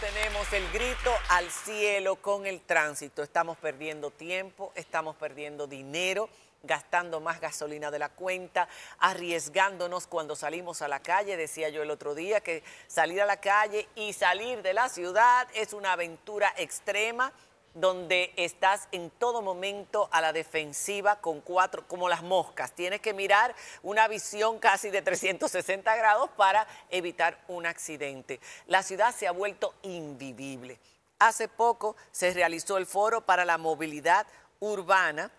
tenemos el grito al cielo con el tránsito. Estamos perdiendo tiempo, estamos perdiendo dinero, gastando más gasolina de la cuenta, arriesgándonos cuando salimos a la calle. Decía yo el otro día que salir a la calle y salir de la ciudad es una aventura extrema, donde estás en todo momento a la defensiva como las moscas. Tienes que mirar una visión casi de 360 grados para evitar un accidente. La ciudad se ha vuelto invivible. Hace poco se realizó el Foro para la Movilidad Urbana,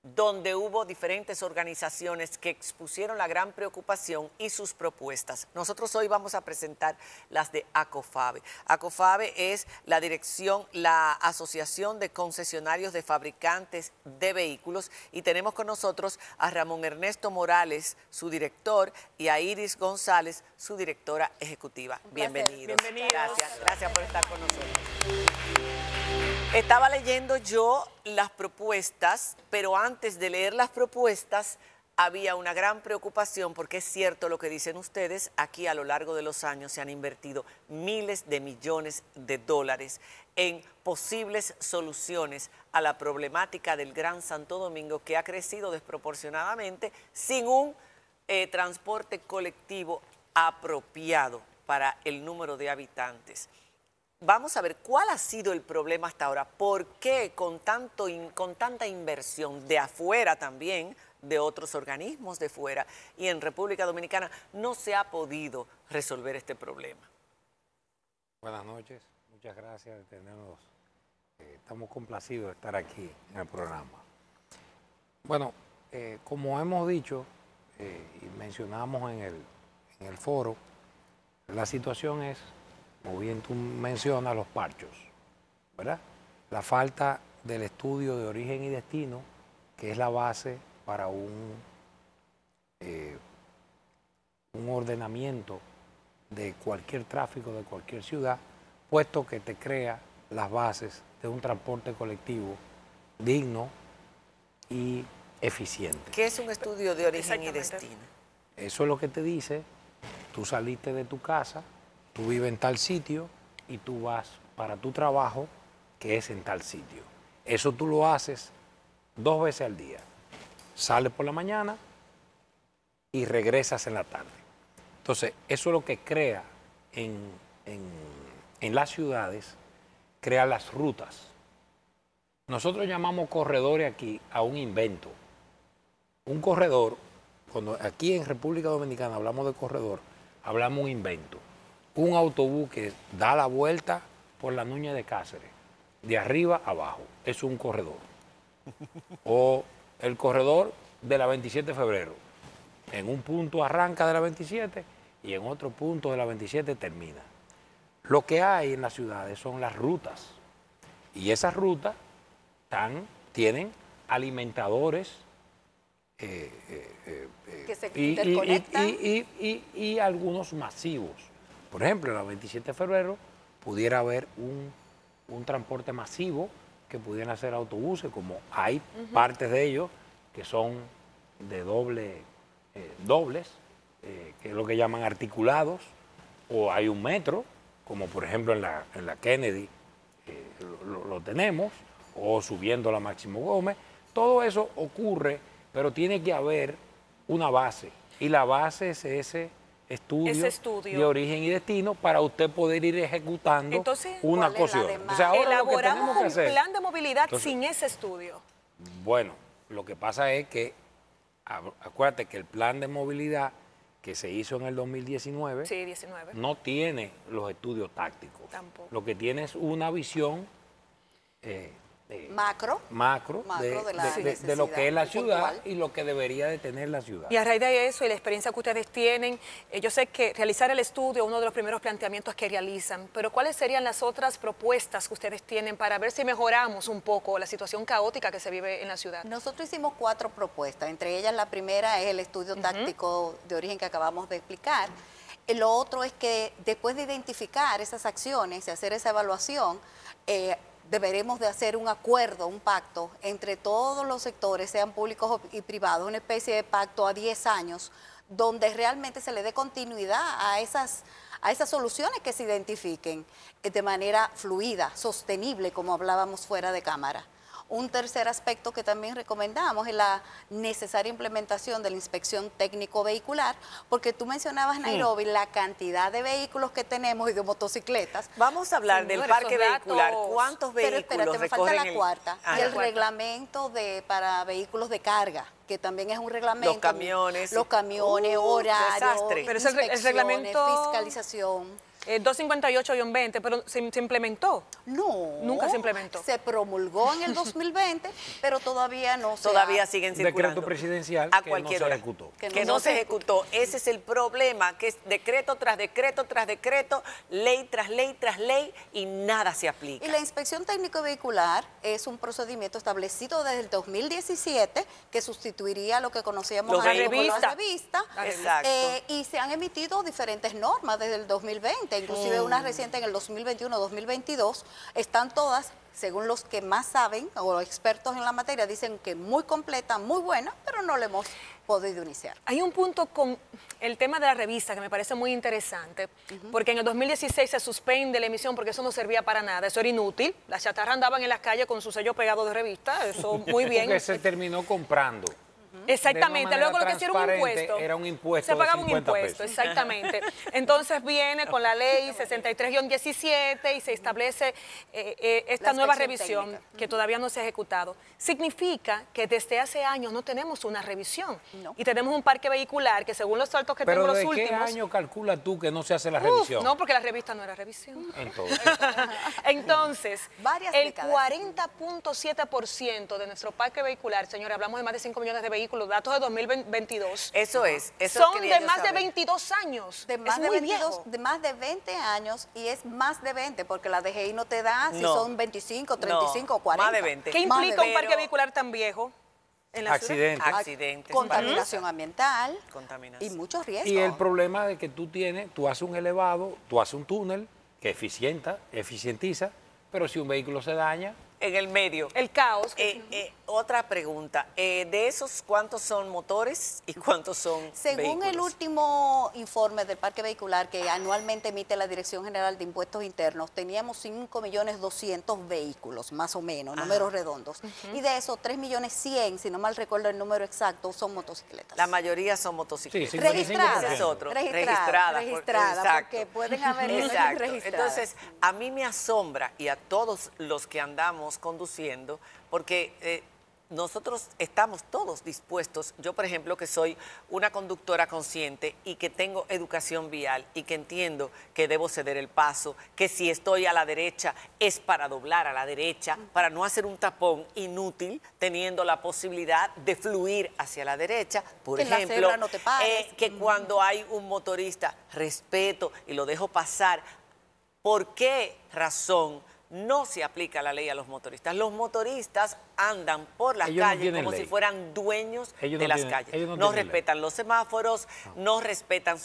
donde hubo diferentes organizaciones que expusieron la gran preocupación y sus propuestas. Nosotros hoy vamos a presentar las de ACOFABE. ACOFABE es la Asociación de Concesionarios de Fabricantes de Vehículos, y tenemos con nosotros a Ramón Ernesto Morales, su director, y a Iris González, su directora ejecutiva. Bienvenidos. Bienvenidos. Gracias por estar con nosotros. Estaba leyendo yo las propuestas, pero antes de leer las propuestas había una gran preocupación, porque es cierto lo que dicen ustedes. Aquí a lo largo de los años se han invertido miles de millones de dólares en posibles soluciones a la problemática del Gran Santo Domingo, que ha crecido desproporcionadamente sin un transporte colectivo apropiado para el número de habitantes. Vamos a ver cuál ha sido el problema hasta ahora. ¿Por qué con tanta inversión de afuera también, de otros organismos de fuera, y en República Dominicana no se ha podido resolver este problema? Buenas noches, muchas gracias de tenernos. Estamos complacidos de estar aquí en el programa. Bueno, como hemos dicho y mencionamos en el foro, la situación es, como bien tú mencionas, los parchos, ¿verdad? La falta del estudio de origen y destino, que es la base para un ordenamiento de cualquier tráfico de cualquier ciudad, puesto que te crea las bases de un transporte colectivo digno y eficiente. ¿Qué es un estudio de origen y destino? Eso es lo que te dice: tú saliste de tu casa, tú vives en tal sitio y tú vas para tu trabajo, que es en tal sitio. Eso tú lo haces 2 veces al día. Sales por la mañana y regresas en la tarde. Entonces, eso es lo que crea en las ciudades, crea las rutas. Nosotros llamamos corredores aquí a un invento. Un corredor, cuando aquí en República Dominicana hablamos de corredor, hablamos de un invento. Un autobús que da la vuelta por la Núñez de Cáceres, de arriba a abajo, es un corredor. O el corredor de la 27 de febrero. En un punto arranca de la 27 y en otro punto de la 27 termina. Lo que hay en las ciudades son las rutas. Y esas rutas tienen alimentadores que se interconectan. Y algunos masivos. Por ejemplo, en la 27 de febrero pudiera haber un transporte masivo que pudieran ser autobuses, como hay partes de ellos que son de dobles, que es lo que llaman articulados, o hay un metro, como por ejemplo en la Kennedy lo tenemos, o subiendo la Máximo Gómez. Todo eso ocurre, pero tiene que haber una base, y la base es ese estudio de origen y destino para usted poder ir ejecutando. Entonces, una cosa. Entonces, ahora elaboramos un plan de movilidad sin ese estudio. Bueno, lo que pasa es que, acuérdate que el plan de movilidad que se hizo en el 2019 no tiene los estudios tácticos. Tampoco. Lo que tiene es una visión macro de lo que es la ciudad y lo que debería de tener la ciudad. Y a raíz de eso y la experiencia que ustedes tienen, yo sé que realizar el estudio es uno de los primeros planteamientos que realizan, pero ¿cuáles serían las otras propuestas que ustedes tienen para ver si mejoramos un poco la situación caótica que se vive en la ciudad? Nosotros hicimos 4 propuestas, entre ellas la primera es el estudio táctico de origen que acabamos de explicar. Lo otro es que después de identificar esas acciones y hacer esa evaluación, deberemos de hacer un acuerdo, un pacto entre todos los sectores, sean públicos y privados, una especie de pacto a 10 años, donde realmente se le dé continuidad a esas soluciones que se identifiquen de manera fluida, sostenible, como hablábamos fuera de cámara. Un tercer aspecto que también recomendamos es la necesaria implementación de la inspección técnico vehicular, porque tú mencionabas, Nairobi, la cantidad de vehículos que tenemos y de motocicletas. Vamos a hablar del parque vehicular. ¿Cuántos Pero vehículos espérate, me falta recorren la cuarta. Ah, y la el cuarta. reglamento para vehículos de carga, que también es un reglamento. Los camiones. Los camiones, horarios, desastre. Pero es el inspecciones, reglamento- fiscalización. 258-20, pero ¿se implementó? No. Nunca se implementó. Se promulgó en el 2020, pero todavía no se Todavía ha- siguen Decreto circulando. presidencial a que cualquier no se hora. ejecutó. Que no se ejecutó. Ese es el problema, que es decreto tras decreto tras decreto, ley tras ley tras ley y nada se aplica. Y la inspección técnico vehicular es un procedimiento establecido desde el 2017 que sustituiría lo que conocíamos Los antes como vehículos. la revista. Exacto. Y se han emitido diferentes normas desde el 2020, inclusive una reciente en el 2021-2022. Están todas, según los que más saben o los expertos en la materia, dicen que muy completa, muy buena, pero no le hemos podido iniciar. Hay un punto con el tema de la revista que me parece muy interesante, porque en el 2016 se suspende la emisión porque eso no servía para nada, eso era inútil. Las chatarras andaban en las calles con su sello pegado de revista, eso muy bien. Porque se terminó comprando. Exactamente, de una luego lo que hicieron un transparente, impuesto. era un impuesto Se de pagaba un 50 impuesto, pesos. exactamente. Entonces viene con la ley 63-17 y se establece esta La nueva inspección revisión técnica. que todavía no se ha ejecutado. Significa que desde hace años no tenemos una revisión. No. Y tenemos un parque vehicular que según los saltos que Pero tengo ¿de los qué últimos... año calculas tú que no se hace la Uf, revisión? no, porque la revista no era revisión. Entonces, Entonces, Varias el décadas. 40.7% de nuestro parque vehicular, señores, hablamos de más de 5 millones de vehículos, datos de 2022, Eso son quería de yo más de saber. 22 años. De más es de muy 22, viejo. de más de 20 años y es más de 20 porque la DGI no te da si No. son 25, 35 o 40. más de 20. ¿Qué Más de implica un 20. parque Pero- vehicular tan viejo en la ciudad? accidentes. Accidentes. Contaminación ambiental Contaminación. y muchos riesgos. Y el problema de que tú haces un elevado, tú haces un túnel que eficientiza, pero si un vehículo se daña, En el medio. El caos. Otra pregunta. ¿De esos cuántos son motores y cuántos son Según el vehículos? último informe del parque vehicular que anualmente emite la Dirección General de Impuestos Internos, teníamos 5.200.000 vehículos, más o menos, números redondos. Y de esos, 3.100.000, si no mal recuerdo el número exacto, son motocicletas. La mayoría son motocicletas. Sí, Registradas. Ese es otro. Registradas, Exacto. porque pueden haber Exacto. registradas. Entonces, a mí me asombra y a todos los que andamos conduciendo, porque nosotros estamos todos dispuestos, yo por ejemplo que soy una conductora consciente y que tengo educación vial y que entiendo que debo ceder el paso, que si estoy a la derecha es para doblar a la derecha, para no hacer un tapón inútil, teniendo la posibilidad de fluir hacia la derecha, por Que en la ejemplo, cebra no te pares. que cuando hay un motorista respeto y lo dejo pasar. ¿Por qué razón no se aplica la ley a los motoristas? Los motoristas andan por las Ellos no calles tienen como ley. si fueran dueños Ellos de no las tienen- calles. ellos no No tienen ley. respetan los semáforos, no respetan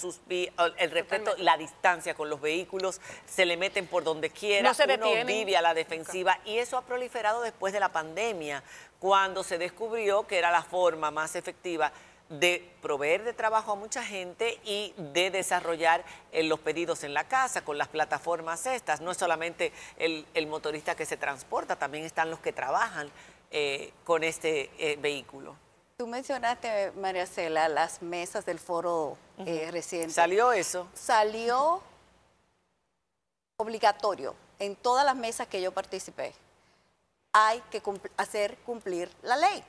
el respeto, la distancia con los vehículos, se le meten por donde quiera, No se uno detienen. vive a la defensiva y eso ha proliferado después de la pandemia, cuando se descubrió que era la forma más efectiva de proveer de trabajo a mucha gente y de desarrollar los pedidos en la casa con las plataformas estas. No es solamente el motorista que se transporta, también están los que trabajan con este vehículo. Tú mencionaste, María Cela, las mesas del foro reciente. ¿Salió eso? Salió obligatorio en todas las mesas que yo participé. Hay que hacer cumplir la ley.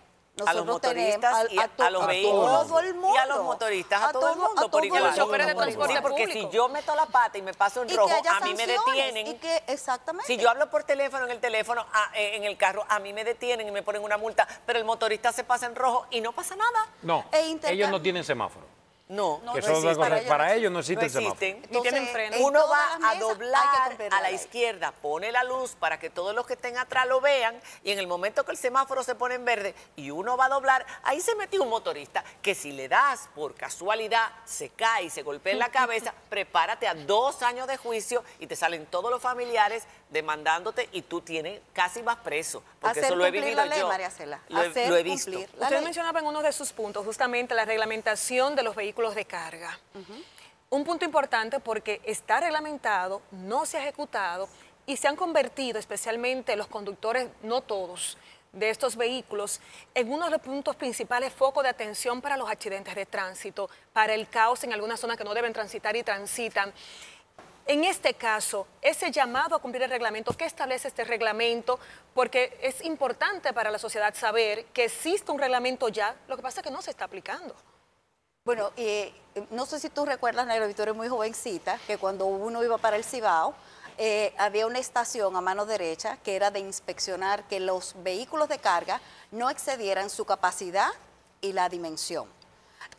A los motoristas y a los vehículos. todo el mundo. Y a los motoristas, a todo el mundo por igual. Y a los choferes de por transporte Sí, porque público. si yo meto la pata y me paso en Y que rojo, haya a mí me sanciones, detienen. y que, exactamente. Si yo hablo por teléfono en el teléfono, en el carro, a mí me detienen y me ponen una multa, pero el motorista se pasa en rojo y no pasa nada. no, intercambio. ellos no tienen semáforo. No, No, Que no eso es otra existe. cosa. Para ellos no existe el semáforo. existen. Ni tienen freno. en Uno todas va las a mesas hay que doblar cumplir a la ley. izquierda, pone la luz para que todos los que estén atrás lo vean y en el momento que el semáforo se pone en verde y uno va a doblar, ahí se metió un motorista que si le das por casualidad, se cae y se golpea en la cabeza, prepárate a 2 años de juicio y te salen todos los familiares demandándote y tú tienes casi más preso. Porque Hacer eso lo he cumplir vivido la ley, yo. María Cela. Lo Hacer he visto. cumplir la Usted ley. mencionaba en uno de sus puntos justamente la reglamentación de los vehículos de carga. Un punto importante porque está reglamentado, no se ha ejecutado y se han convertido, especialmente los conductores, no todos, de estos vehículos, en uno de los puntos principales, foco de atención para los accidentes de tránsito, para el caos en algunas zonas que no deben transitar y transitan. En este caso, ese llamado a cumplir el reglamento, ¿qué establece este reglamento? Porque es importante para la sociedad saber que existe un reglamento ya, lo que pasa es que no se está aplicando. Bueno, no sé si tú recuerdas, Negra Victoria, muy jovencita, que cuando uno iba para el Cibao, había una estación a mano derecha que era de inspeccionar que los vehículos de carga no excedieran su capacidad y la dimensión.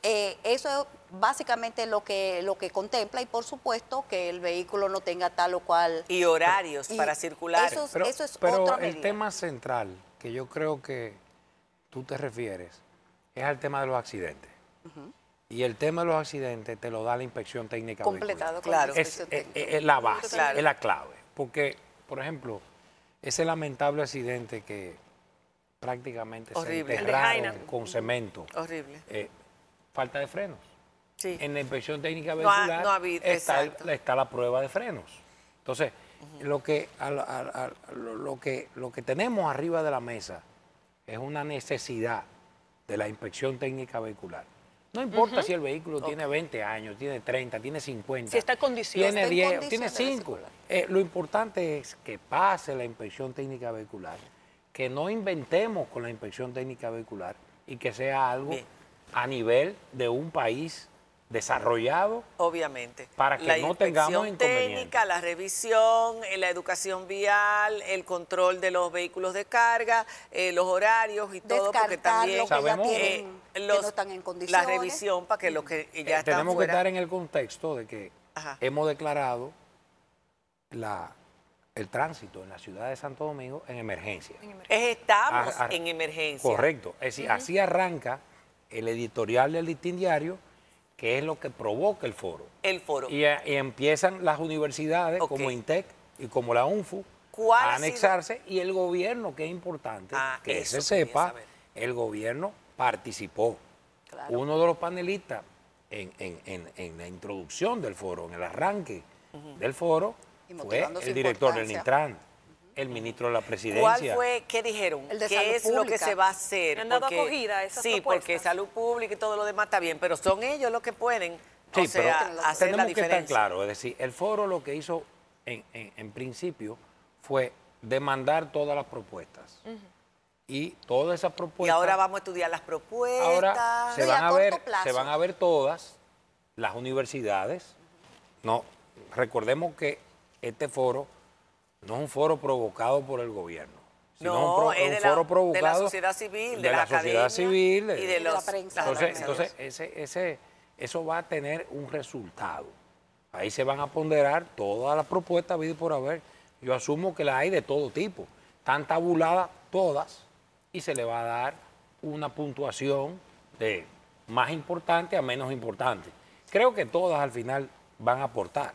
Eso es básicamente lo que contempla y por supuesto que el vehículo no tenga tal o cual... Y horarios para circular. Eso es Pero otra el medida. tema central que yo creo que tú te refieres es al tema de los accidentes. Y el tema de los accidentes te lo da la inspección técnica Completado con Claro. la es, inspección técnica. es la base, Claro. es la clave. Porque, por ejemplo, ese lamentable accidente que prácticamente Horrible. se El de enterraron Jaina. con cemento, Horrible. falta de frenos. Sí. En la inspección técnica No ha- vehicular no ha habido, está, exacto. está la prueba de frenos. Entonces, lo que tenemos arriba de la mesa es una necesidad de la inspección técnica vehicular. No importa si el vehículo tiene 20 años, tiene 30, tiene 50. Si está en condiciones. Tiene Está en 10, condiciones tiene de 5. circular. Lo importante es que pase la inspección técnica vehicular, que no inventemos con la inspección técnica vehicular y que sea algo Bien. a nivel de un país desarrollado Obviamente. para que la no tengamos inspección inconvenientes. técnica, la revisión, la educación vial, el control de los vehículos de carga, los horarios y todo, porque Descartar también lo que ya Sabemos- tienen, que no están en la condiciones. revisión para que los que ya están tenemos fuera. que estar en el contexto de que Ajá. hemos declarado el tránsito en la ciudad de Santo Domingo en emergencia. Estamos Ah, en emergencia. Correcto. Es decir, así arranca el editorial del Listín Diario, que es lo que provoca el foro. El foro. Y empiezan las universidades Ok. como INTEC y como la UNFU ¿Cuál a ha sido? anexarse y el gobierno, que es importante, que eso se quería sepa, saber. el gobierno participó. Claro. Uno de los panelistas en la introducción del foro, en el arranque del foro, Y fue motivando su el director del importancia. Intran, el ministro de la presidencia. ¿Cuál fue, qué dijeron? El de ¿Qué salud es lo que pública. se va a hacer? ¿Le han dado acogida a esas Sí, propuestas? porque salud pública y todo lo demás está bien, pero son ellos los que pueden, Sí, o sea, pero hacer la tenemos que diferencia. estar claros. Es decir, el foro lo que hizo en principio fue demandar todas las propuestas. Y todas esas Y propuestas... ahora vamos a estudiar las propuestas. Ahora se No, y van a a ver, corto plazo. se van a ver todas las universidades. No, recordemos que este foro no es un foro provocado por el gobierno, sino No, es es un de foro la provocado sociedad civil, de de la la sociedad academia civil y de la los, prensa. las Entonces, organizaciones. eso va a tener un resultado. Ahí se van a ponderar todas las propuestas habidas y por haber. Yo asumo que las hay de todo tipo. Están tabuladas todas y se le va a dar una puntuación de más importante a menos importante. Creo que todas al final van a aportar.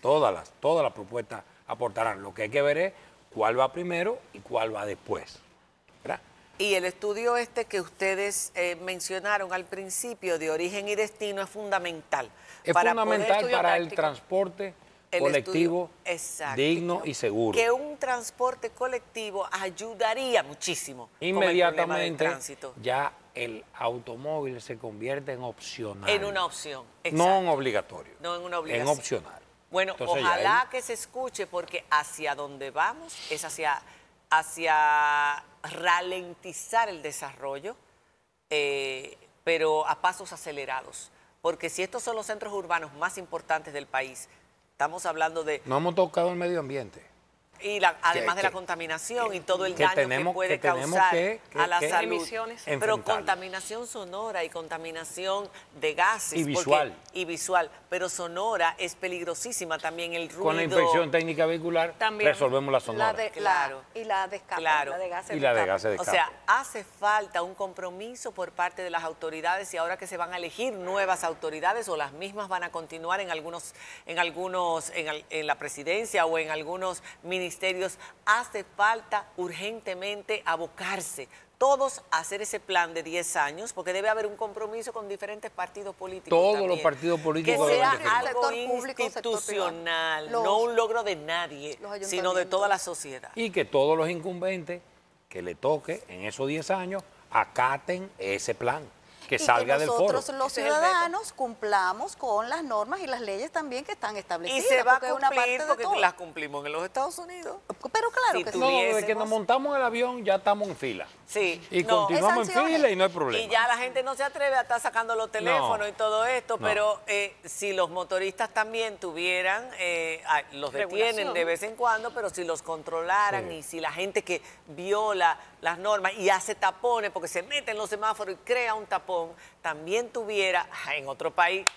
Todas las propuestas aportarán. Lo que hay que ver es cuál va primero y cuál va después. ¿Verdad? Y el estudio este que ustedes mencionaron al principio de origen y destino es fundamental. Es para fundamental estudio para el táctico. transporte El colectivo estudio, exacto. digno y seguro. Que un transporte colectivo ayudaría muchísimo con el problema del Inmediatamente tránsito. ya el automóvil se convierte en opcional. En una opción. No exacto. en obligatorio. No en una En obligación. opcional. Bueno, Entonces, ya ojalá ahí- que se escuche porque hacia donde vamos es hacia ralentizar el desarrollo, pero a pasos acelerados. Porque si estos son los centros urbanos más importantes del país, estamos hablando de... No hemos tocado el medio ambiente. Y además de la contaminación y todo el que daño tenemos- que puede que tenemos causar que a la salud. Emisiones. Pero enfrentarlo. contaminación sonora y contaminación de gases. Y visual. Y visual. Pero sonora es peligrosísima también, el ruido. Con la inspección técnica vehicular También. resolvemos la sonora. Claro. Y la de escape, Claro. la de gases Y la de escape. gases de O escape. sea, hace falta un compromiso por parte de las autoridades y ahora que se van a elegir nuevas autoridades o las mismas van a continuar en la presidencia o en algunos ministerios ministerios, hace falta urgentemente abocarse todos a hacer ese plan de 10 años, porque debe haber un compromiso con diferentes partidos políticos. Todos también. los partidos políticos que sea deben de firmar. algo Sector público, sector institucional, privado. no un logro de nadie, los sino de toda la sociedad. Y que todos los incumbentes que le toque en esos 10 años acaten ese plan, que salga del foro. nosotros los Ese es el reto. ciudadanos cumplamos con las normas y las leyes también que están Y establecidas. se va a porque es una parte cumplir de porque todo. las cumplimos en los Estados Unidos. Pero claro Si que tú sí. No, desde que tuviésemos- nos montamos en el avión ya estamos en fila. Sí, Y no, continuamos en sanciones. fila y no hay problema. y ya la gente no se atreve a estar sacando los teléfonos No. y todo esto, No. pero si los motoristas también tuvieran, los detienen Regulación. de vez en cuando, pero si los controlaran Sí. y si la gente que viola las normas y hace tapones porque se mete en los semáforos y crea un tapón, también tuviera en otro país,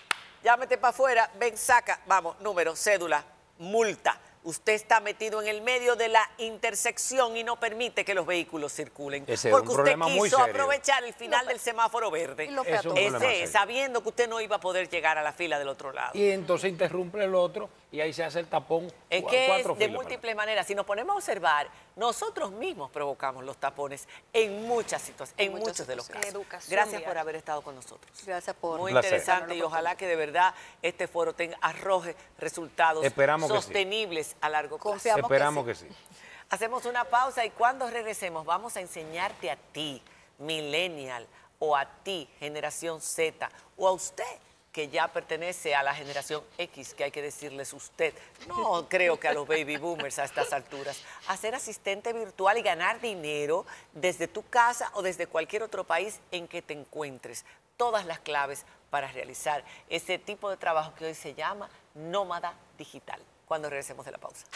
llámete para afuera, ven, saca, vamos, número, cédula, multa. Usted está metido en el medio de la intersección y no permite que los vehículos circulen. Ese es porque un usted problema muy quiso serio. aprovechar el final del semáforo verde. y los Eso es un peatones. problema Ese, serio. sabiendo que usted no iba a poder llegar a la fila del otro lado. Y entonces interrumpe el otro y ahí se hace el tapón. Es que es cuatro de filas, múltiples maneras. Si nos ponemos a observar, nosotros mismos provocamos los tapones en muchas situaciones, en muchas muchos de los situaciones. casos. Educación Gracias vial. por haber estado con nosotros. Gracias por Muy placer. interesante y ojalá que de verdad este foro arroje resultados Esperamos que sí. sostenibles a largo plazo. Confiamos. Esperamos que sí. Hacemos una pausa y cuando regresemos vamos a enseñarte a ti, millennial, o a ti, generación Z, o a usted que ya pertenece a la generación X, que hay que decirles usted. No creo que a los baby boomers a estas alturas. A ser asistente virtual y ganar dinero desde tu casa o desde cualquier otro país en que te encuentres. Todas las claves para realizar ese tipo de trabajo que hoy se llama nómada digital. Cuando regresemos de la pausa.